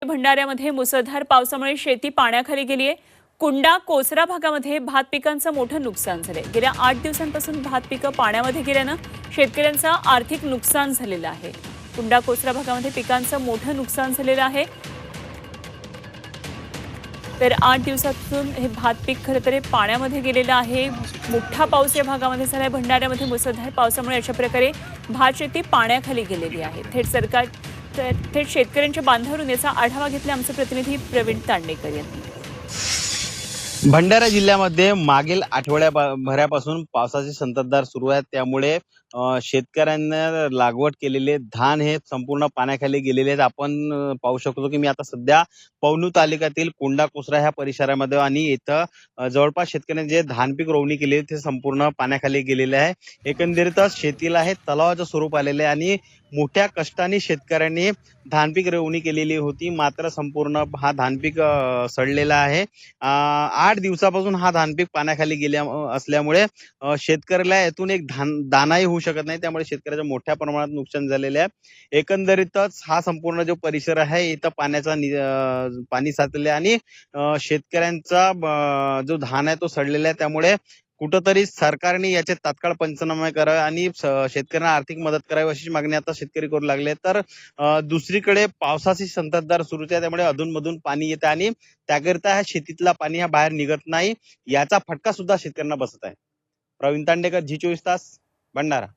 भंडाऱ्यामध्ये मुसळधार पावसामुळे शेती पाण्याखाली गेली आहे। कुंडा कोसरा भागामध्ये भात पिकांचं मोठं नुकसान झाले। गेल्या 8 दिवसांपासून भात पिकं पाण्यामध्ये गेल्यानं शेतकऱ्यांचं आर्थिक नुकसान झालेलं आहे। कुंडा कोसरा भागामध्ये पिकांचं मोठं नुकसान झालेलं आहे। तर 8 दिवसातून हे भात पीक खरं तर पाण्यामध्ये गेलेलं आहे। मोठा पाऊस या भागामध्ये झालाय। भंडाऱ्यामध्ये मुसळधार पावसामुळे अशा प्रकारे भात शेती पाण्याखाली गेलेली आहे। थेट शेतकऱ्यांच्या बांधावरून याचा आढावा घेतला आमचे प्रतिनिधी प्रवीण तांडेकर यांनी। भंडारा जिल्ह्यामध्ये मागील आठवड्याभरापासून पावसाची संततधार सुरू आहे। त्यामुळे शेतकऱ्यांना लागवड केलेले धान हे संपूर्ण पाण्याखाली गेलेले आहेत। आपण पाहू शकतो की मी आता सध्या पवनी तालुक्यातील कुंडा कोसरा ह्या परिसरामध्ये आणि इथं जवळपास शेतकऱ्यांनी जे धान पीक रोवणी केली ते संपूर्ण पाण्याखाली गेलेले आहे। एकंदरीतच शेतीला हे तलावाचं स्वरूप आलेले आहे आणि मोठ्या कष्टाने शेतकऱ्यांनी धान पीक रोवणी केलेली होती, मात्र संपूर्ण हा धान पीक सडलेला आहे। 8 दिवसापासून हा धान पीक पाण्याखाली गेल्या असल्यामुळे शेतकऱ्याला यातून एक दानाही होऊ शकत नाही। त्यामुळे शेतकऱ्याचं मोठ्या प्रमाणात नुकसान झालेले आहे। एकंदरीतच हा संपूर्ण जो परिसर आहे इथं पाणी साचले आणि शेतकऱ्यांचा जो धान आहे तो सडलेला आहे। त्यामुळे कुठंतरी सरकारने याचे तात्काळ पंचनामे करावे आणि शेतकऱ्यांना आर्थिक मदत करावी अशी मागणी आता शेतकरी करू लागले। तर दुसरीकडे पावसाची संततधार सुरूच आहे, त्यामुळे अधूनमधून पाणी येते आणि त्याकरिता ह्या शेतीतला पाणी हा बाहेर निघत नाही, याचा फटका सुद्धा शेतकऱ्यांना बसत आहे। प्रवीण तांडेकर, G24 तास, भंडारा।